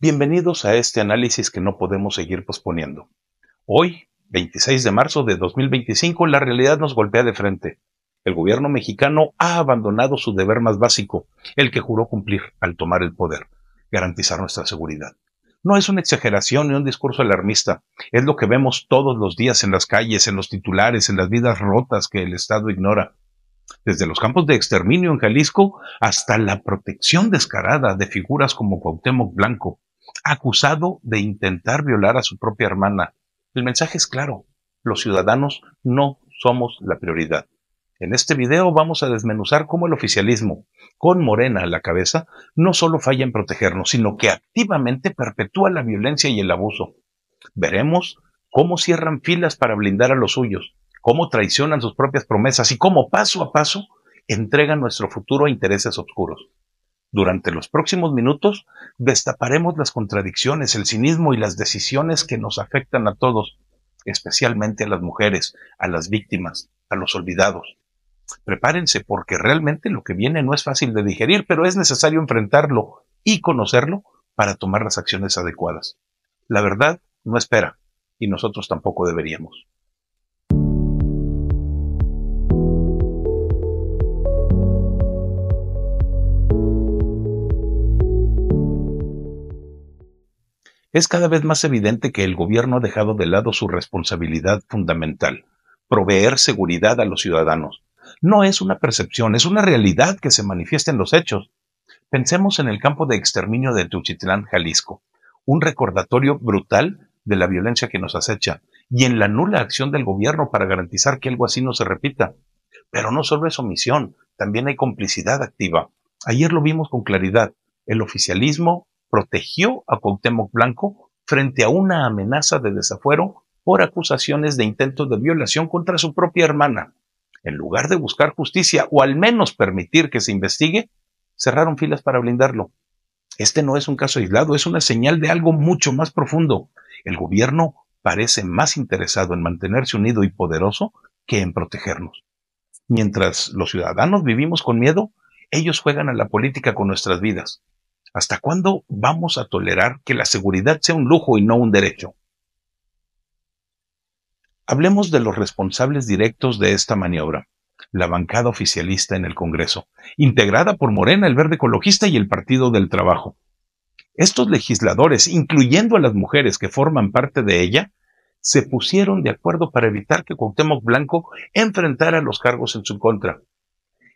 Bienvenidos a este análisis que no podemos seguir posponiendo. Hoy, 26 de marzo de 2025, la realidad nos golpea de frente. El gobierno mexicano ha abandonado su deber más básico, el que juró cumplir al tomar el poder: garantizar nuestra seguridad. No es una exageración ni un discurso alarmista, es lo que vemos todos los días en las calles, en los titulares, en las vidas rotas que el Estado ignora. Desde los campos de exterminio en Jalisco hasta la protección descarada de figuras como Cuauhtémoc Blanco, acusado de intentar violar a su propia hermana. El mensaje es claro: los ciudadanos no somos la prioridad. En este video vamos a desmenuzar cómo el oficialismo, con Morena a la cabeza, no solo falla en protegernos, sino que activamente perpetúa la violencia y el abuso. Veremos cómo cierran filas para blindar a los suyos, cómo traicionan sus propias promesas y cómo paso a paso entregan nuestro futuro a intereses oscuros. Durante los próximos minutos destaparemos las contradicciones, el cinismo y las decisiones que nos afectan a todos, especialmente a las mujeres, a las víctimas, a los olvidados. Prepárense, porque realmente lo que viene no es fácil de digerir, pero es necesario enfrentarlo y conocerlo para tomar las acciones adecuadas. La verdad no espera, y nosotros tampoco deberíamos. Es cada vez más evidente que el gobierno ha dejado de lado su responsabilidad fundamental: proveer seguridad a los ciudadanos. No es una percepción, es una realidad que se manifiesta en los hechos. Pensemos en el campo de exterminio de Teuchitlán, Jalisco, un recordatorio brutal de la violencia que nos acecha, y en la nula acción del gobierno para garantizar que algo así no se repita. Pero no solo es omisión, también hay complicidad activa. Ayer lo vimos con claridad: el oficialismo protegió a Cuauhtémoc Blanco frente a una amenaza de desafuero por acusaciones de intentos de violación contra su propia hermana. En lugar de buscar justicia o al menos permitir que se investigue, cerraron filas para blindarlo. Este no es un caso aislado, es una señal de algo mucho más profundo. El gobierno parece más interesado en mantenerse unido y poderoso que en protegernos. Mientras los ciudadanos vivimos con miedo, ellos juegan a la política con nuestras vidas. ¿Hasta cuándo vamos a tolerar que la seguridad sea un lujo y no un derecho? Hablemos de los responsables directos de esta maniobra: la bancada oficialista en el Congreso, integrada por Morena, el Verde Ecologista y el Partido del Trabajo. Estos legisladores, incluyendo a las mujeres que forman parte de ella, se pusieron de acuerdo para evitar que Cuauhtémoc Blanco enfrentara los cargos en su contra.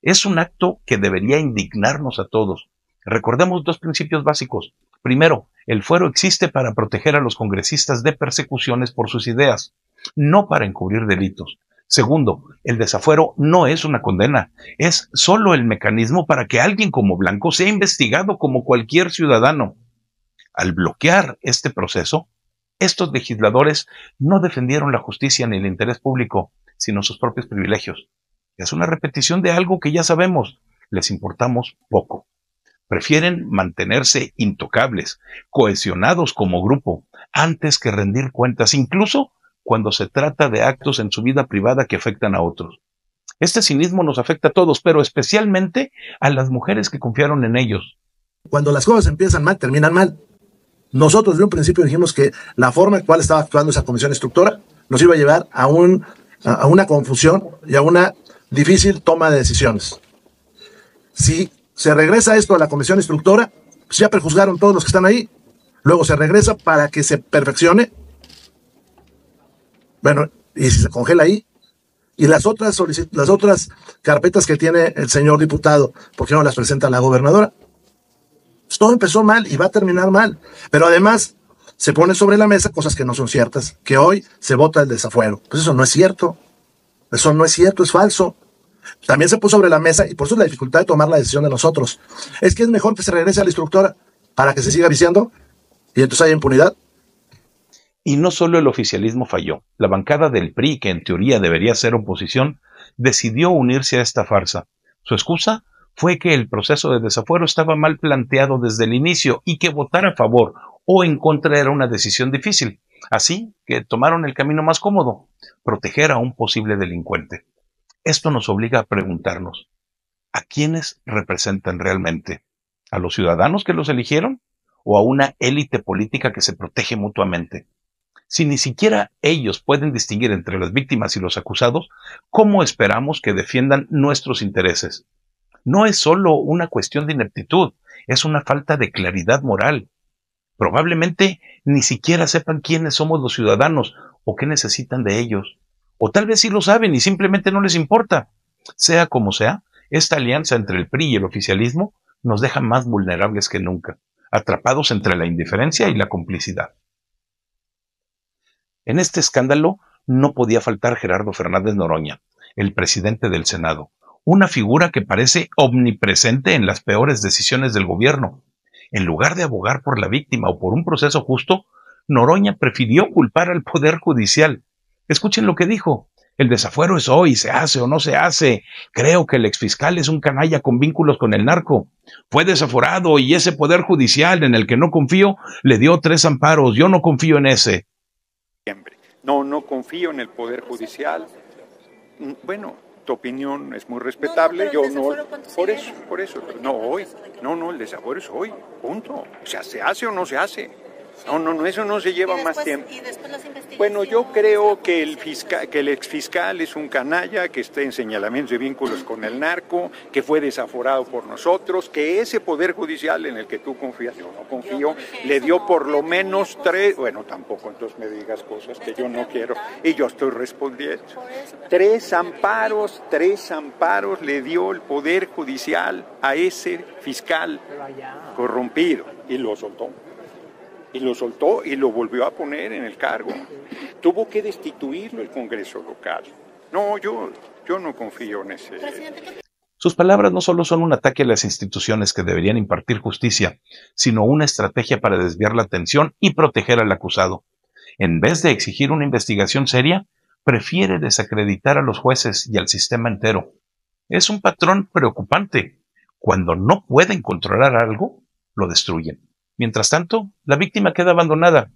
Es un acto que debería indignarnos a todos. Recordemos dos principios básicos. Primero, el fuero existe para proteger a los congresistas de persecuciones por sus ideas, no para encubrir delitos. Segundo, el desafuero no es una condena, es solo el mecanismo para que alguien como Blanco sea investigado como cualquier ciudadano. Al bloquear este proceso, estos legisladores no defendieron la justicia ni el interés público, sino sus propios privilegios. Es una repetición de algo que ya sabemos: les importamos poco. Prefieren mantenerse intocables, cohesionados como grupo, antes que rendir cuentas, incluso cuando se trata de actos en su vida privada que afectan a otros. Este cinismo nos afecta a todos, pero especialmente a las mujeres que confiaron en ellos. Cuando las cosas empiezan mal, terminan mal. Nosotros desde un principio dijimos que la forma en la cual estaba actuando esa comisión instructora nos iba a llevar a una confusión y a una difícil toma de decisiones. Si se regresa esto a la comisión instructora, pues ya prejuzgaron todos los que están ahí. Luego se regresa para que se perfeccione. Bueno, y si se congela ahí, y las otras carpetas que tiene el señor diputado, ¿por qué no las presenta la gobernadora? Pues todo empezó mal y va a terminar mal. Pero además se pone sobre la mesa cosas que no son ciertas, que hoy se vota el desafuero. Pues eso no es cierto. Eso no es cierto, es falso. También se puso sobre la mesa, y por eso es la dificultad de tomar la decisión de nosotros. Es que es mejor que se regrese a la instructora para que se siga viciando y entonces haya impunidad. Y no solo el oficialismo falló. La bancada del PRI, que en teoría debería ser oposición, decidió unirse a esta farsa. Su excusa fue que el proceso de desafuero estaba mal planteado desde el inicio y que votar a favor o en contra era una decisión difícil. Así que tomaron el camino más cómodo: proteger a un posible delincuente. Esto nos obliga a preguntarnos: ¿a quiénes representan realmente? ¿A los ciudadanos que los eligieron? o a una élite política que se protege mutuamente. Si ni siquiera ellos pueden distinguir entre las víctimas y los acusados, ¿cómo esperamos que defiendan nuestros intereses? No es solo una cuestión de ineptitud, es una falta de claridad moral. Probablemente ni siquiera sepan quiénes somos los ciudadanos o qué necesitan de ellos. O tal vez sí lo saben y simplemente no les importa. Sea como sea, esta alianza entre el PRI y el oficialismo nos deja más vulnerables que nunca, atrapados entre la indiferencia y la complicidad. En este escándalo no podía faltar Gerardo Fernández Noroña, el presidente del Senado, una figura que parece omnipresente en las peores decisiones del gobierno. En lugar de abogar por la víctima o por un proceso justo, Noroña prefirió culpar al Poder Judicial. Escuchen lo que dijo. El desafuero es hoy, se hace o no se hace. Creo que el exfiscal es un canalla con vínculos con el narco. Fue desaforado y ese Poder Judicial en el que no confío le dio 3 amparos. Yo no confío en ese. No confío en el Poder Judicial. Bueno, tu opinión es muy respetable. Yo no. Por eso. No hoy. No, el desafuero es hoy. Punto. O sea, ¿se hace o no se hace? No, eso no se lleva más tiempo. Bueno, yo creo que el exfiscal es un canalla, que está en señalamientos de vínculos con el narco, que fue desaforado por nosotros, que ese Poder Judicial en el que tú confías, yo no confío, le dio por lo menos 3, bueno, tampoco entonces me digas cosas que yo no quiero, y yo estoy respondiendo. 3 amparos le dio el Poder Judicial a ese fiscal corrompido, y lo soltó. Y lo volvió a poner en el cargo. Tuvo que destituirlo el Congreso local. No, yo no confío en ese. Sus palabras no solo son un ataque a las instituciones que deberían impartir justicia, sino una estrategia para desviar la atención y proteger al acusado. En vez de exigir una investigación seria, prefiere desacreditar a los jueces y al sistema entero. Es un patrón preocupante. Cuando no pueden controlar algo, lo destruyen. Mientras tanto, la víctima queda abandonada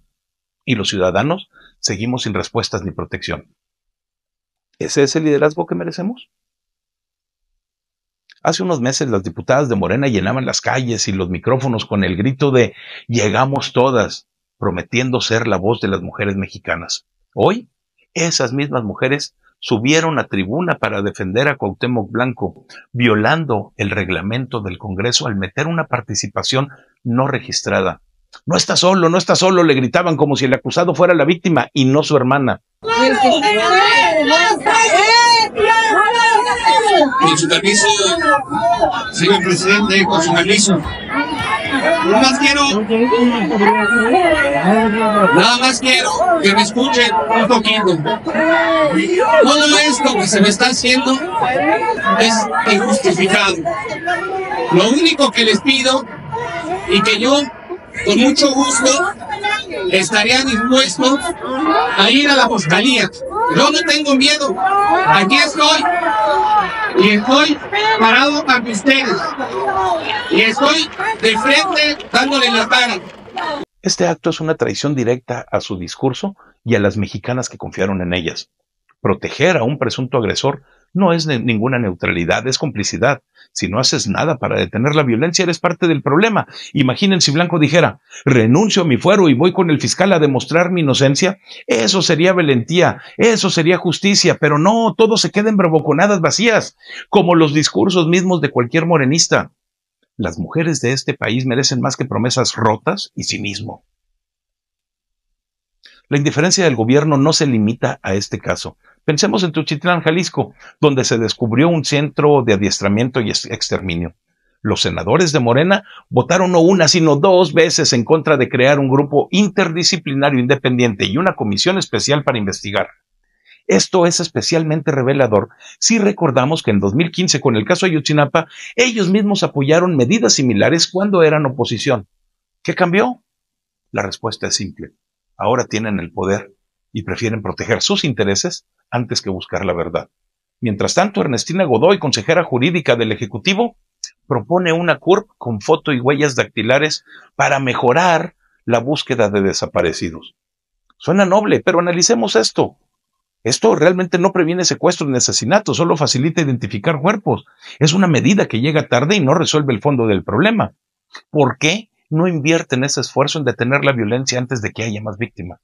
y los ciudadanos seguimos sin respuestas ni protección. ¿Ese es el liderazgo que merecemos? Hace unos meses las diputadas de Morena llenaban las calles y los micrófonos con el grito de "Llegamos todas", prometiendo ser la voz de las mujeres mexicanas. Hoy, esas mismas mujeres subieron a tribuna para defender a Cuauhtémoc Blanco, violando el reglamento del Congreso al meter una participación no registrada. No está solo, le gritaban como si el acusado fuera la víctima y no su hermana. Con su permiso, señor presidente, con su permiso. Nada más quiero que me escuchen un poquito. Todo esto que se me está haciendo es injustificado. Lo único que les pido, y que yo con mucho gusto estaría dispuesto a ir a la fiscalía. Yo no tengo miedo. Aquí estoy. Y estoy parado ante ustedes. Y estoy de frente dándole la cara. Este acto es una traición directa a su discurso y a las mexicanas que confiaron en ellas. Proteger a un presunto agresor no es ninguna neutralidad, es complicidad. Si no haces nada para detener la violencia, eres parte del problema. Imaginen si Blanco dijera, renuncio a mi fuero y voy con el fiscal a demostrar mi inocencia. Eso sería valentía, eso sería justicia, pero no, todo se queda en bravuconadas vacías, como los discursos mismos de cualquier morenista. Las mujeres de este país merecen más que promesas rotas y cinismo. La indiferencia del gobierno no se limita a este caso. Pensemos en Tuchitlán, Jalisco, donde se descubrió un centro de adiestramiento y exterminio. Los senadores de Morena votaron no una, sino 2 veces en contra de crear un grupo interdisciplinario independiente y una comisión especial para investigar. Esto es especialmente revelador si recordamos que en 2015, con el caso Ayotzinapa, ellos mismos apoyaron medidas similares cuando eran oposición. ¿Qué cambió? La respuesta es simple. Ahora tienen el poder y prefieren proteger sus intereses antes que buscar la verdad. Mientras tanto, Ernestina Godoy, consejera jurídica del Ejecutivo, propone una CURP con foto y huellas dactilares para mejorar la búsqueda de desaparecidos. Suena noble, pero analicemos esto. Esto realmente no previene secuestros ni asesinatos, solo facilita identificar cuerpos. Es una medida que llega tarde y no resuelve el fondo del problema. ¿Por qué no invierten ese esfuerzo en detener la violencia antes de que haya más víctimas.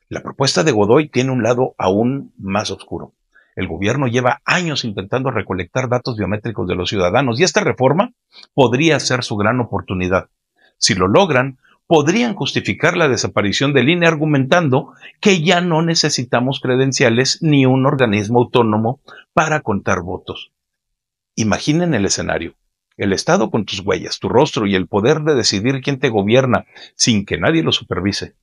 La propuesta de Godoy tiene un lado aún más oscuro. El gobierno lleva años intentando recolectar datos biométricos de los ciudadanos y esta reforma podría ser su gran oportunidad. Si lo logran, podrían justificar la desaparición del INE argumentando que ya no necesitamos credenciales ni un organismo autónomo para contar votos. Imaginen el escenario. El Estado con tus huellas, tu rostro y el poder de decidir quién te gobierna sin que nadie lo supervise.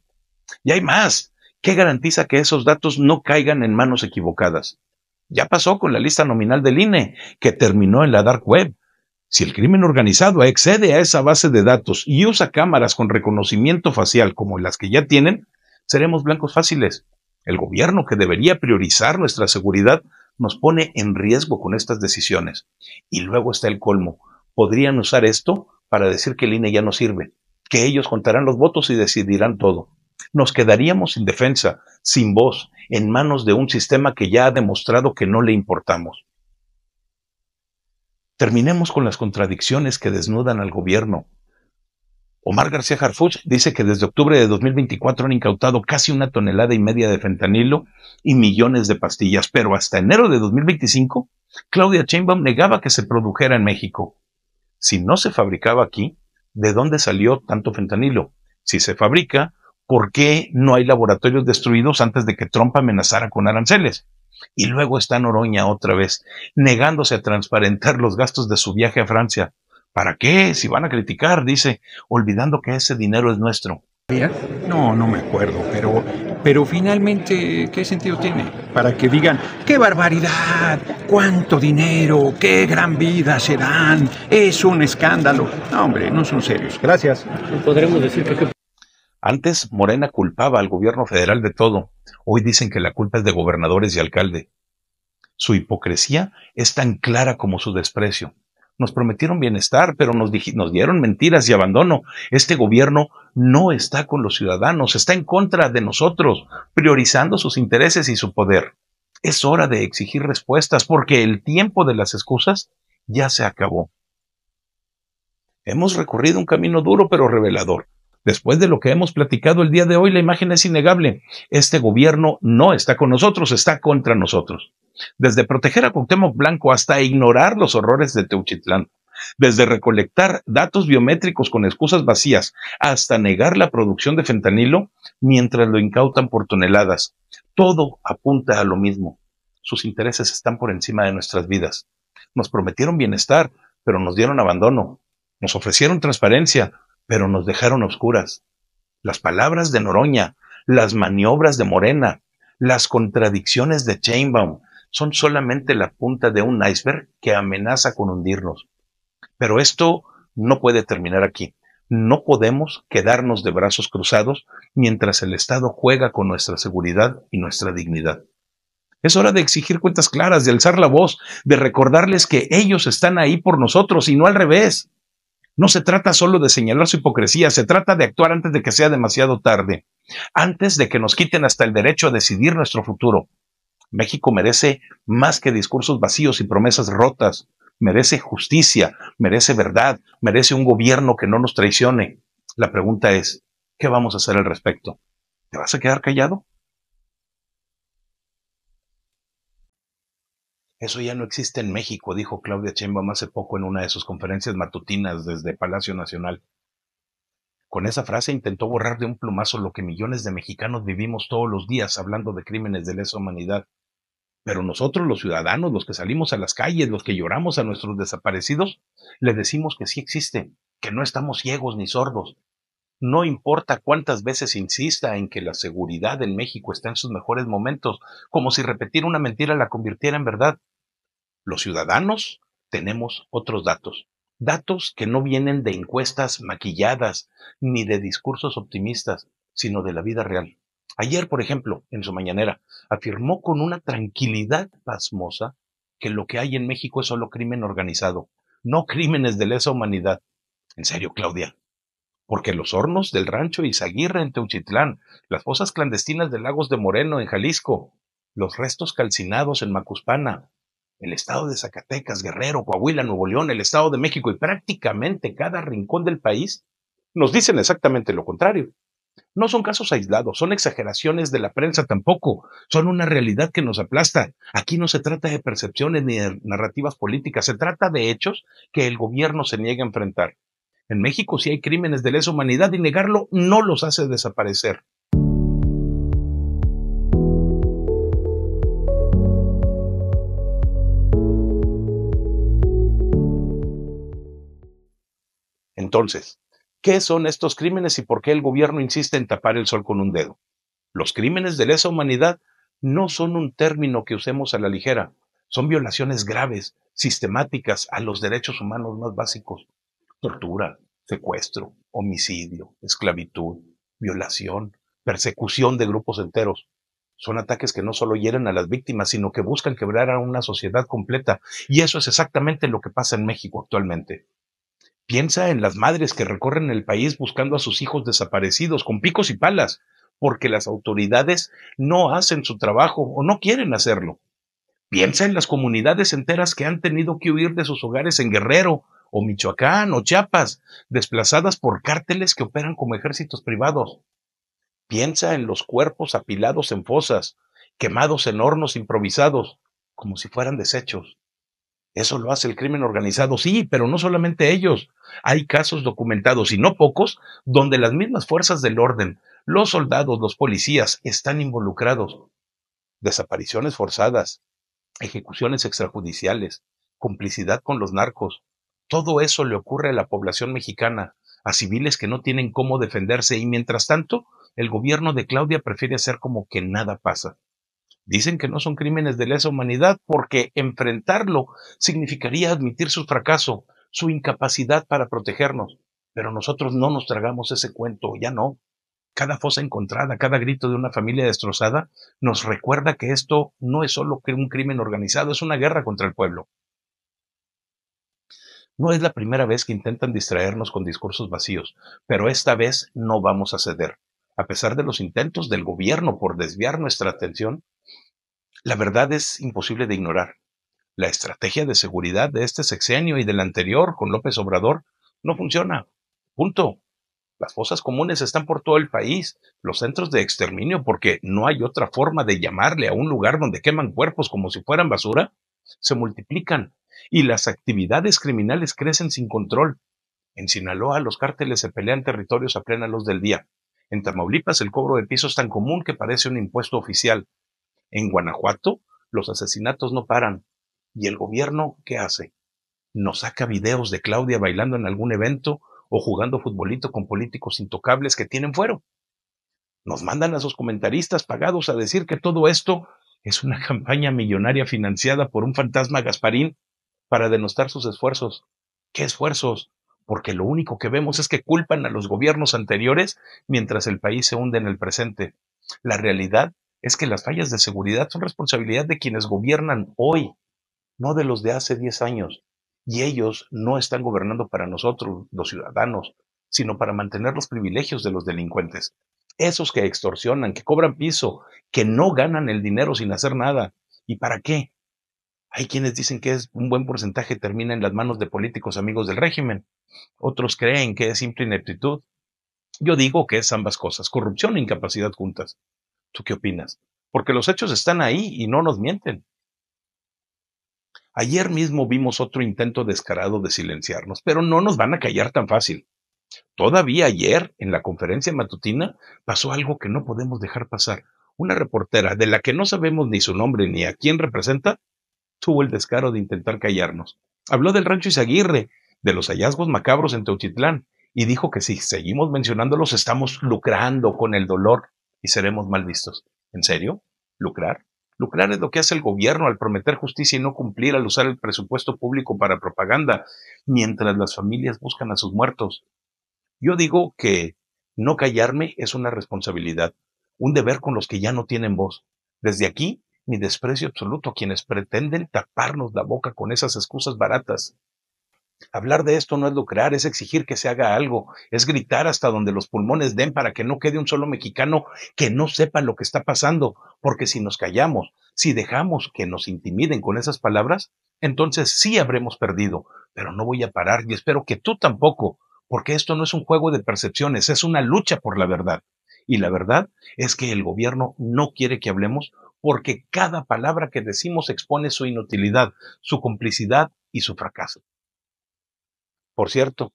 Y hay más. ¿Qué garantiza que esos datos no caigan en manos equivocadas? Ya pasó con la lista nominal del INE, que terminó en la dark web. Si el crimen organizado accede a esa base de datos y usa cámaras con reconocimiento facial como las que ya tienen, seremos blancos fáciles. El gobierno, que debería priorizar nuestra seguridad, nos pone en riesgo con estas decisiones. Y luego está el colmo. Podrían usar esto para decir que el INE ya no sirve, que ellos contarán los votos y decidirán todo. Nos quedaríamos sin defensa, sin voz, en manos de un sistema que ya ha demostrado que no le importamos. Terminemos con las contradicciones que desnudan al gobierno. Omar García Harfuch dice que desde octubre de 2024 han incautado casi 1,5 toneladas de fentanilo y millones de pastillas, pero hasta enero de 2025, Claudia Sheinbaum negaba que se produjera en México. Si no se fabricaba aquí, ¿de dónde salió tanto fentanilo? Si se fabrica, ¿por qué no hay laboratorios destruidos antes de que Trump amenazara con aranceles? Y luego está Noroña otra vez, negándose a transparentar los gastos de su viaje a Francia. ¿Para qué? Si van a criticar, dice, olvidando que ese dinero es nuestro. No me acuerdo, pero finalmente, ¿qué sentido tiene? Para que digan, ¡qué barbaridad! ¡Cuánto dinero! ¡Qué gran vida se dan! ¡Es un escándalo! No, hombre, no son serios. Gracias. Podremos decir que... Antes, Morena culpaba al gobierno federal de todo. Hoy dicen que la culpa es de gobernadores y alcalde. Su hipocresía es tan clara como su desprecio. Nos prometieron bienestar, pero nos dieron mentiras y abandono. Este gobierno no está con los ciudadanos, está en contra de nosotros, priorizando sus intereses y su poder. Es hora de exigir respuestas, porque el tiempo de las excusas ya se acabó. Hemos recorrido un camino duro pero revelador. Después de lo que hemos platicado el día de hoy, la imagen es innegable. Este gobierno no está con nosotros, está contra nosotros. Desde proteger a Cuauhtémoc Blanco hasta ignorar los horrores de Teuchitlán, desde recolectar datos biométricos con excusas vacías hasta negar la producción de fentanilo mientras lo incautan por toneladas. Todo apunta a lo mismo. Sus intereses están por encima de nuestras vidas. Nos prometieron bienestar, pero nos dieron abandono. Nos ofrecieron transparencia, pero nos dejaron a oscuras. Las palabras de Noroña, las maniobras de Morena, las contradicciones de Sheinbaum son solamente la punta de un iceberg que amenaza con hundirnos. Pero esto no puede terminar aquí. No podemos quedarnos de brazos cruzados mientras el Estado juega con nuestra seguridad y nuestra dignidad. Es hora de exigir cuentas claras, de alzar la voz, de recordarles que ellos están ahí por nosotros y no al revés. No se trata solo de señalar su hipocresía, se trata de actuar antes de que sea demasiado tarde, antes de que nos quiten hasta el derecho a decidir nuestro futuro. México merece más que discursos vacíos y promesas rotas. Merece justicia, merece verdad, merece un gobierno que no nos traicione. La pregunta es, ¿qué vamos a hacer al respecto? ¿Te vas a quedar callado? Eso ya no existe en México, dijo Claudia Sheinbaum hace poco en una de sus conferencias matutinas desde Palacio Nacional. Con esa frase intentó borrar de un plumazo lo que millones de mexicanos vivimos todos los días hablando de crímenes de lesa humanidad. Pero nosotros, los ciudadanos, los que salimos a las calles, los que lloramos a nuestros desaparecidos, le decimos que sí existe, que no estamos ciegos ni sordos. No importa cuántas veces insista en que la seguridad en México está en sus mejores momentos, como si repetir una mentira la convirtiera en verdad. Los ciudadanos tenemos otros datos. Datos que no vienen de encuestas maquilladas ni de discursos optimistas, sino de la vida real. Ayer, por ejemplo, en su mañanera, afirmó con una tranquilidad pasmosa que lo que hay en México es solo crimen organizado, no crímenes de lesa humanidad. En serio, Claudia. Porque los hornos del rancho Izaguirre en Teuchitlán, las fosas clandestinas de Lagos de Moreno en Jalisco, los restos calcinados en Macuspana, el estado de Zacatecas, Guerrero, Coahuila, Nuevo León, el estado de México y prácticamente cada rincón del país nos dicen exactamente lo contrario. No son casos aislados, son exageraciones de la prensa tampoco, son una realidad que nos aplasta. Aquí no se trata de percepciones ni de narrativas políticas, se trata de hechos que el gobierno se niega a enfrentar. En México sí hay crímenes de lesa humanidad y negarlo no los hace desaparecer. Entonces, ¿qué son estos crímenes y por qué el gobierno insiste en tapar el sol con un dedo? Los crímenes de lesa humanidad no son un término que usemos a la ligera, son violaciones graves, sistemáticas a los derechos humanos más básicos. Tortura, secuestro, homicidio, esclavitud, violación, persecución de grupos enteros. Son ataques que no solo hieren a las víctimas, sino que buscan quebrar a una sociedad completa. Y eso es exactamente lo que pasa en México actualmente. Piensa en las madres que recorren el país buscando a sus hijos desaparecidos con picos y palas, porque las autoridades no hacen su trabajo o no quieren hacerlo. Piensa en las comunidades enteras que han tenido que huir de sus hogares en Guerrero, o Michoacán, o Chiapas, desplazadas por cárteles que operan como ejércitos privados. Piensa en los cuerpos apilados en fosas, quemados en hornos improvisados, como si fueran desechos. Eso lo hace el crimen organizado, sí, pero no solamente ellos. Hay casos documentados, y no pocos, donde las mismas fuerzas del orden, los soldados, los policías, están involucrados. Desapariciones forzadas, ejecuciones extrajudiciales, complicidad con los narcos. Todo eso le ocurre a la población mexicana, a civiles que no tienen cómo defenderse y mientras tanto, el gobierno de Claudia prefiere hacer como que nada pasa. Dicen que no son crímenes de lesa humanidad porque enfrentarlo significaría admitir su fracaso, su incapacidad para protegernos. Pero nosotros no nos tragamos ese cuento, ya no. Cada fosa encontrada, cada grito de una familia destrozada nos recuerda que esto no es solo un crimen organizado, es una guerra contra el pueblo. No es la primera vez que intentan distraernos con discursos vacíos, pero esta vez no vamos a ceder. A pesar de los intentos del gobierno por desviar nuestra atención, la verdad es imposible de ignorar. La estrategia de seguridad de este sexenio y del anterior con López Obrador no funciona. Punto. Las fosas comunes están por todo el país, los centros de exterminio, porque no hay otra forma de llamarle a un lugar donde queman cuerpos como si fueran basura, se multiplican y las actividades criminales crecen sin control. En Sinaloa los cárteles se pelean territorios a plena luz del día. En Tamaulipas el cobro de piso es tan común que parece un impuesto oficial. En Guanajuato los asesinatos no paran. ¿Y el gobierno qué hace? Nos saca videos de Claudia bailando en algún evento o jugando futbolito con políticos intocables que tienen fuero. Nos mandan a sus comentaristas pagados a decir que todo esto es una campaña millonaria financiada por un fantasma Gasparín para denostar sus esfuerzos. ¿Qué esfuerzos? Porque lo único que vemos es que culpan a los gobiernos anteriores mientras el país se hunde en el presente. La realidad es que las fallas de seguridad son responsabilidad de quienes gobiernan hoy, no de los de hace 10 años. Y ellos no están gobernando para nosotros, los ciudadanos, sino para mantener los privilegios de los delincuentes. Esos que extorsionan, que cobran piso, que no ganan el dinero sin hacer nada. ¿Y para qué? Hay quienes dicen que es un buen porcentaje termina en las manos de políticos amigos del régimen. Otros creen que es simple ineptitud. Yo digo que es ambas cosas, corrupción e incapacidad juntas. ¿Tú qué opinas? Porque los hechos están ahí y no nos mienten. Ayer mismo vimos otro intento descarado de silenciarnos, pero no nos van a callar tan fácil. Todavía ayer, en la conferencia matutina, pasó algo que no podemos dejar pasar. Una reportera, de la que no sabemos ni su nombre ni a quién representa, tuvo el descaro de intentar callarnos. Habló del rancho Izaguirre, de los hallazgos macabros en Teotitlán, y dijo que si seguimos mencionándolos estamos lucrando con el dolor y seremos mal vistos. ¿En serio? ¿Lucrar? Lucrar es lo que hace el gobierno al prometer justicia y no cumplir al usar el presupuesto público para propaganda, mientras las familias buscan a sus muertos. Yo digo que no callarme es una responsabilidad, un deber con los que ya no tienen voz. Desde aquí, mi desprecio absoluto a quienes pretenden taparnos la boca con esas excusas baratas. Hablar de esto no es lucrar, es exigir que se haga algo, es gritar hasta donde los pulmones den para que no quede un solo mexicano que no sepa lo que está pasando, porque si nos callamos, si dejamos que nos intimiden con esas palabras, entonces sí habremos perdido, pero no voy a parar y espero que tú tampoco, porque esto no es un juego de percepciones, es una lucha por la verdad. Y la verdad es que el gobierno no quiere que hablemos porque cada palabra que decimos expone su inutilidad, su complicidad y su fracaso. Por cierto,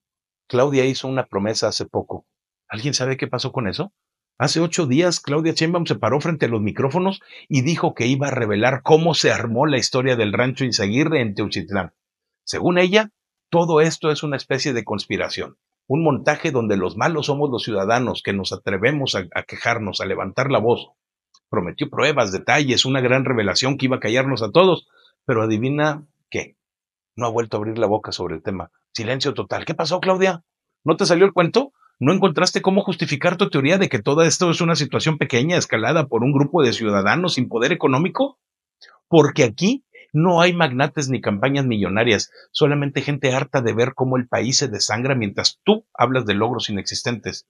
Claudia hizo una promesa hace poco. ¿Alguien sabe qué pasó con eso? Hace 8 días, Claudia Sheinbaum se paró frente a los micrófonos y dijo que iba a revelar cómo se armó la historia del rancho Izaguirre en Teuchitlán. Según ella, todo esto es una especie de conspiración, un montaje donde los malos somos los ciudadanos que nos atrevemos a quejarnos, a levantar la voz. Prometió pruebas, detalles, una gran revelación que iba a callarnos a todos, pero adivina qué. No ha vuelto a abrir la boca sobre el tema. Silencio total. ¿Qué pasó, Claudia? ¿No te salió el cuento? ¿No encontraste cómo justificar tu teoría de que todo esto es una situación pequeña, escalada por un grupo de ciudadanos sin poder económico? Porque aquí no hay magnates ni campañas millonarias, solamente gente harta de ver cómo el país se desangra mientras tú hablas de logros inexistentes.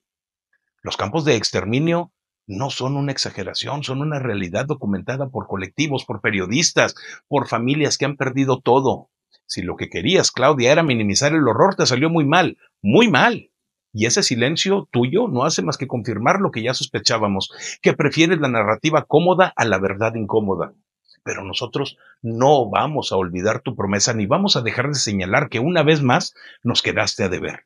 Los campos de exterminio no son una exageración, son una realidad documentada por colectivos, por periodistas, por familias que han perdido todo. Si lo que querías, Claudia, era minimizar el horror, te salió muy mal, muy mal. Y ese silencio tuyo no hace más que confirmar lo que ya sospechábamos, que prefieres la narrativa cómoda a la verdad incómoda. Pero nosotros no vamos a olvidar tu promesa ni vamos a dejar de señalar que una vez más nos quedaste a deber.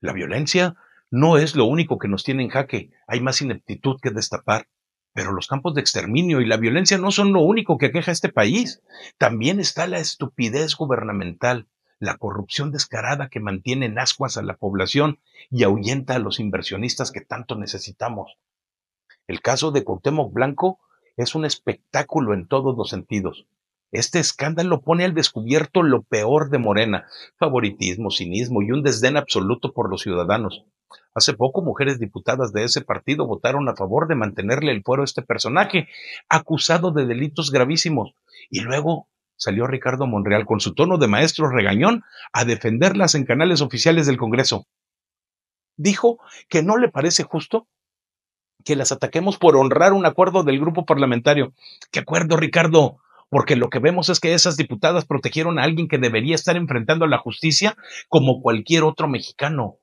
La violencia no es lo único que nos tiene en jaque, hay más ineptitud que destapar. Pero los campos de exterminio y la violencia no son lo único que aqueja a este país. También está la estupidez gubernamental, la corrupción descarada que mantiene en ascuas a la población y ahuyenta a los inversionistas que tanto necesitamos. El caso de Cuauhtémoc Blanco es un espectáculo en todos los sentidos. Este escándalo pone al descubierto lo peor de Morena, favoritismo, cinismo y un desdén absoluto por los ciudadanos. Hace poco, mujeres diputadas de ese partido votaron a favor de mantenerle el fuero a este personaje, acusado de delitos gravísimos. Y luego salió Ricardo Monreal con su tono de maestro regañón a defenderlas en canales oficiales del Congreso. Dijo que no le parece justo que las ataquemos por honrar un acuerdo del grupo parlamentario. ¿Qué acuerdo, Ricardo? Porque lo que vemos es que esas diputadas protegieron a alguien que debería estar enfrentando a la justicia como cualquier otro mexicano.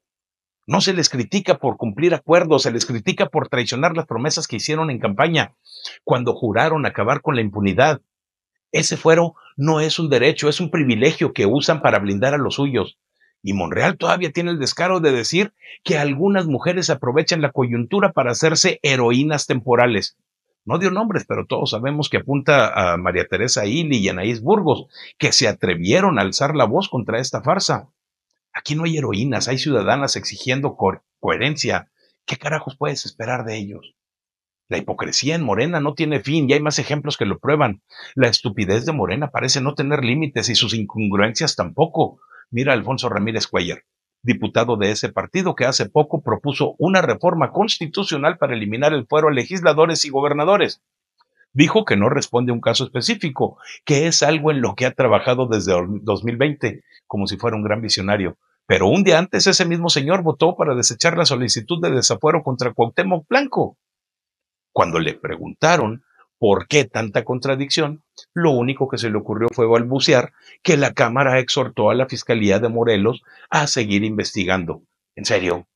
No se les critica por cumplir acuerdos, se les critica por traicionar las promesas que hicieron en campaña, cuando juraron acabar con la impunidad. Ese fuero no es un derecho, es un privilegio que usan para blindar a los suyos. Y Monreal todavía tiene el descaro de decir que algunas mujeres aprovechan la coyuntura para hacerse heroínas temporales. No dio nombres, pero todos sabemos que apunta a María Teresa Ili y Anaís Burgos, que se atrevieron a alzar la voz contra esta farsa. Aquí no hay heroínas, hay ciudadanas exigiendo coherencia. ¿Qué carajos puedes esperar de ellos? La hipocresía en Morena no tiene fin y hay más ejemplos que lo prueban. La estupidez de Morena parece no tener límites y sus incongruencias tampoco. Mira a Alfonso Ramírez Cuéllar, diputado de ese partido que hace poco propuso una reforma constitucional para eliminar el fuero a legisladores y gobernadores. Dijo que no responde a un caso específico, que es algo en lo que ha trabajado desde 2020, como si fuera un gran visionario. Pero un día antes ese mismo señor votó para desechar la solicitud de desafuero contra Cuauhtémoc Blanco. Cuando le preguntaron por qué tanta contradicción, lo único que se le ocurrió fue balbucear que la Cámara exhortó a la Fiscalía de Morelos a seguir investigando. En serio,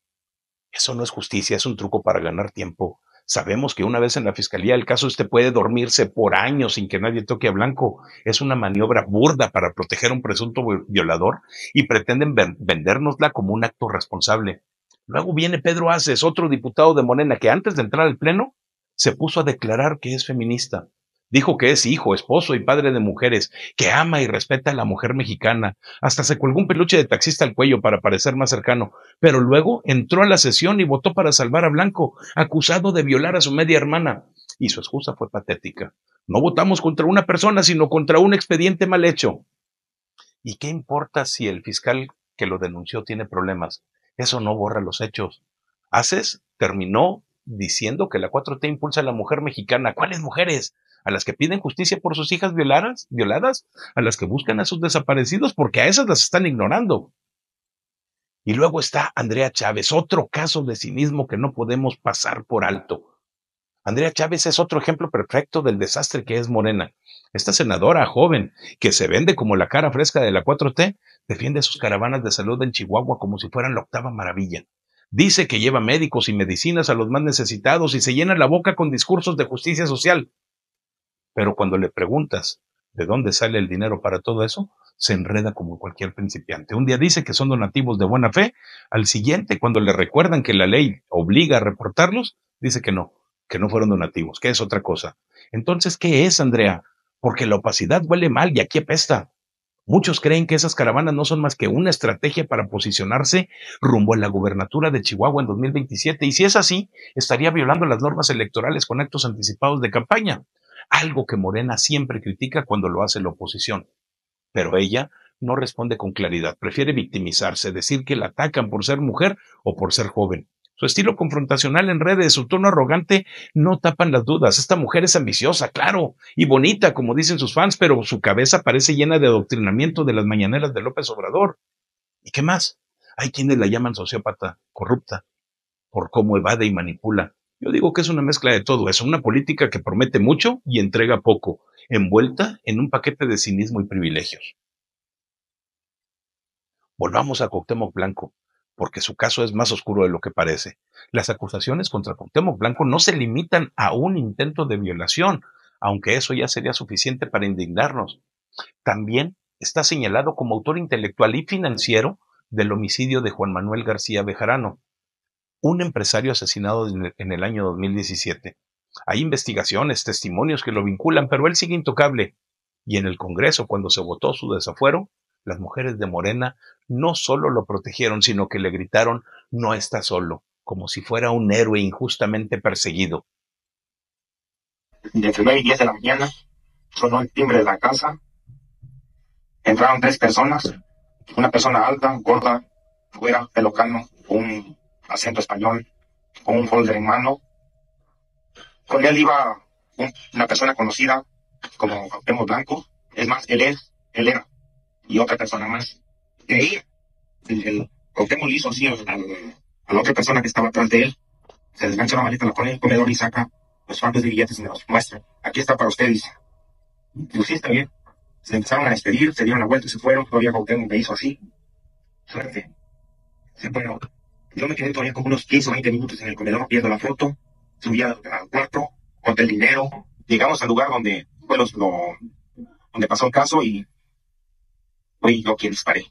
eso no es justicia, es un truco para ganar tiempo. Sabemos que una vez en la Fiscalía el caso puede dormirse por años sin que nadie toque a Blanco. Es una maniobra burda para proteger a un presunto violador y pretenden vendérnosla como un acto responsable. Luego viene Pedro Aces, otro diputado de Morena, que antes de entrar al pleno se puso a declarar que es feminista. Dijo que es hijo, esposo y padre de mujeres, que ama y respeta a la mujer mexicana. Hasta se colgó un peluche de taxista al cuello para parecer más cercano. Pero luego entró a la sesión y votó para salvar a Blanco, acusado de violar a su media hermana. Y su excusa fue patética. No votamos contra una persona, sino contra un expediente mal hecho. ¿Y qué importa si el fiscal que lo denunció tiene problemas? Eso no borra los hechos. Aces terminó diciendo que la 4T impulsa a la mujer mexicana. ¿Cuáles mujeres? a las que piden justicia por sus hijas violadas, a las que buscan a sus desaparecidos, porque a esas las están ignorando. Y luego está Andrea Chávez, otro caso de cinismo que no podemos pasar por alto. Andrea Chávez es otro ejemplo perfecto del desastre que es Morena. Esta senadora joven, que se vende como la cara fresca de la 4T, defiende sus caravanas de salud en Chihuahua como si fueran la octava maravilla. Dice que lleva médicos y medicinas a los más necesitados y se llena la boca con discursos de justicia social. Pero cuando le preguntas de dónde sale el dinero para todo eso, se enreda como cualquier principiante. Un día dice que son donativos de buena fe, al siguiente, cuando le recuerdan que la ley obliga a reportarlos, dice que no fueron donativos, que es otra cosa. Entonces, ¿qué es, Andrea? Porque la opacidad huele mal y aquí apesta. Muchos creen que esas caravanas no son más que una estrategia para posicionarse rumbo a la gubernatura de Chihuahua en 2027, y si es así, estaría violando las normas electorales con actos anticipados de campaña, algo que Morena siempre critica cuando lo hace la oposición. Pero ella no responde con claridad, prefiere victimizarse, decir que la atacan por ser mujer o por ser joven. Su estilo confrontacional en redes, su tono arrogante, no tapan las dudas. Esta mujer es ambiciosa, claro, y bonita, como dicen sus fans, pero su cabeza parece llena de adoctrinamiento de las mañaneras de López Obrador. ¿Y qué más? Hay quienes la llaman sociópata, corrupta, por cómo evade y manipula. Yo digo que es una mezcla de todo eso, una política que promete mucho y entrega poco, envuelta en un paquete de cinismo y privilegios. Volvamos a Cuauhtémoc Blanco, porque su caso es más oscuro de lo que parece. Las acusaciones contra Cuauhtémoc Blanco no se limitan a un intento de violación, aunque eso ya sería suficiente para indignarnos. También está señalado como autor intelectual y financiero del homicidio de Juan Manuel García Bejarano, un empresario asesinado en el año 2017. Hay investigaciones, testimonios que lo vinculan, pero él sigue intocable. Y en el Congreso, cuando se votó su desafuero, las mujeres de Morena no solo lo protegieron, sino que le gritaron: no está solo, como si fuera un héroe injustamente perseguido. De entre 9 y 10 de la mañana sonó el timbre de la casa. Entraron 3 personas, una persona alta, gorda, güera, pelo cano, con un acento español, con un folder en mano. Con él iba una persona conocida como Cuauhtémoc Blanco. Es más, él era, y otra persona más. De ahí, el Cuauhtémoc le hizo así a la otra persona que estaba atrás de él. Se desgancha la maleta, la pone en el comedor y saca los frascos de billetes y me los muestra. Aquí está para usted, dice. Pues sí, está bien. Se empezaron a despedir, se dieron la vuelta y se fueron. Todavía Cuauhtémoc me hizo así. Suerte. Bueno, yo me quedé todavía como unos 15 o 20 minutos en el comedor viendo la foto. Subí al cuarto, conté el dinero. Llegamos al lugar donde fue donde pasó el caso y fui yo quien disparé.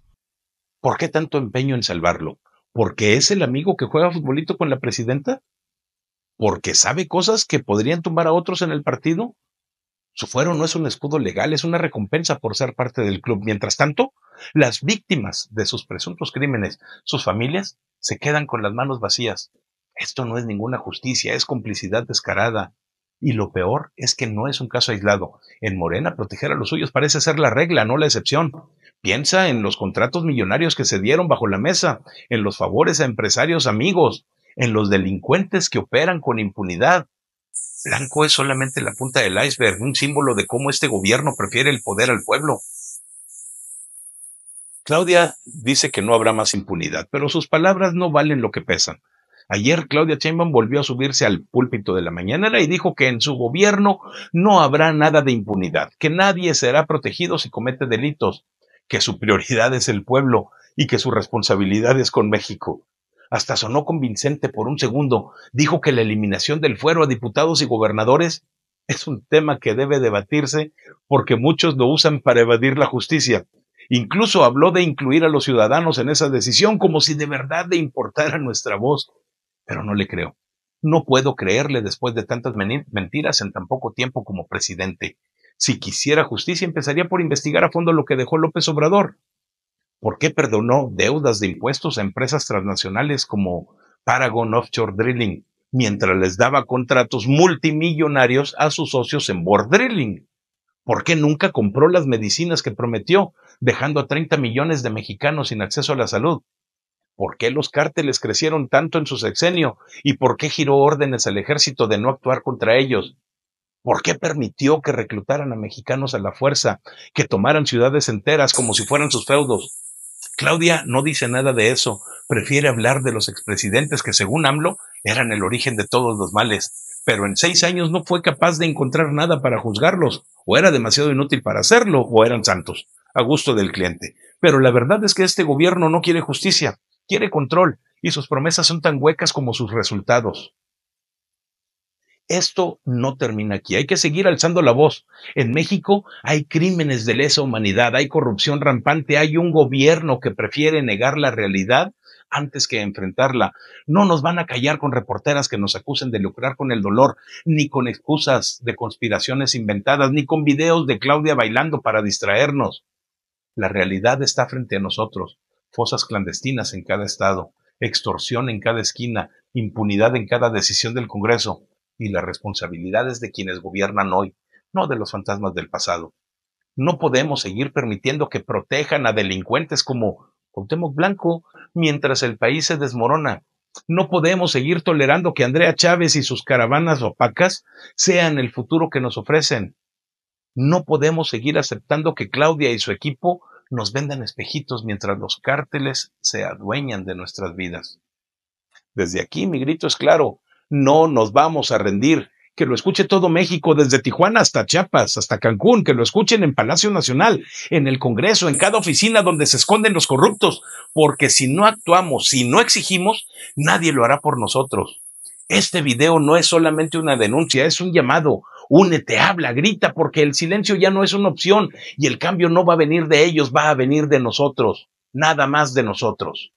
¿Por qué tanto empeño en salvarlo? ¿Porque es el amigo que juega futbolito con la presidenta? ¿Porque sabe cosas que podrían tumbar a otros en el partido? Su fuero no es un escudo legal, es una recompensa por ser parte del club. Mientras tanto, las víctimas de sus presuntos crímenes, sus familias, se quedan con las manos vacías. Esto no es ninguna justicia, es complicidad descarada. Y lo peor es que no es un caso aislado. En Morena, proteger a los suyos parece ser la regla, no la excepción. Piensa en los contratos millonarios que se dieron bajo la mesa, en los favores a empresarios amigos, en los delincuentes que operan con impunidad. Blanco es solamente la punta del iceberg, un símbolo de cómo este gobierno prefiere el poder al pueblo. Claudia dice que no habrá más impunidad, pero sus palabras no valen lo que pesan. Ayer Claudia Sheinbaum volvió a subirse al púlpito de la mañanera y dijo que en su gobierno no habrá nada de impunidad, que nadie será protegido si comete delitos, que su prioridad es el pueblo y que su responsabilidad es con México. Hasta sonó convincente por un segundo. Dijo que la eliminación del fuero a diputados y gobernadores es un tema que debe debatirse porque muchos lo usan para evadir la justicia. Incluso habló de incluir a los ciudadanos en esa decisión como si de verdad le importara nuestra voz. Pero no le creo. No puedo creerle después de tantas mentiras en tan poco tiempo como presidente. Si quisiera justicia, empezaría por investigar a fondo lo que dejó López Obrador. ¿Por qué perdonó deudas de impuestos a empresas transnacionales como Paragon Offshore Drilling, mientras les daba contratos multimillonarios a sus socios en Borr Drilling? ¿Por qué nunca compró las medicinas que prometió, dejando a 30 millones de mexicanos sin acceso a la salud? ¿Por qué los cárteles crecieron tanto en su sexenio? ¿Y por qué giró órdenes al ejército de no actuar contra ellos? ¿Por qué permitió que reclutaran a mexicanos a la fuerza, que tomaran ciudades enteras como si fueran sus feudos? Claudia no dice nada de eso, prefiere hablar de los expresidentes que según AMLO eran el origen de todos los males, pero en 6 años no fue capaz de encontrar nada para juzgarlos, o era demasiado inútil para hacerlo, o eran santos, a gusto del cliente. Pero la verdad es que este gobierno no quiere justicia, quiere control, y sus promesas son tan huecas como sus resultados. Esto no termina aquí, hay que seguir alzando la voz. En México hay crímenes de lesa humanidad, hay corrupción rampante, hay un gobierno que prefiere negar la realidad antes que enfrentarla. No nos van a callar con reporteras que nos acusen de lucrar con el dolor, ni con excusas de conspiraciones inventadas, ni con videos de Claudia bailando para distraernos. La realidad está frente a nosotros, fosas clandestinas en cada estado, extorsión en cada esquina, impunidad en cada decisión del Congreso. Y la responsabilidad es de quienes gobiernan hoy, no de los fantasmas del pasado. No podemos seguir permitiendo que protejan a delincuentes como Cuauhtémoc Blanco mientras el país se desmorona. No podemos seguir tolerando que Andrea Chávez y sus caravanas opacas sean el futuro que nos ofrecen. No podemos seguir aceptando que Claudia y su equipo nos vendan espejitos mientras los cárteles se adueñan de nuestras vidas. Desde aquí mi grito es claro. No nos vamos a rendir. Que lo escuche todo México, desde Tijuana hasta Chiapas, hasta Cancún, que lo escuchen en Palacio Nacional, en el Congreso, en cada oficina donde se esconden los corruptos, porque si no actuamos, si no exigimos, nadie lo hará por nosotros. Este video no es solamente una denuncia, es un llamado. Únete, habla, grita, porque el silencio ya no es una opción y el cambio no va a venir de ellos, va a venir de nosotros, nada más de nosotros.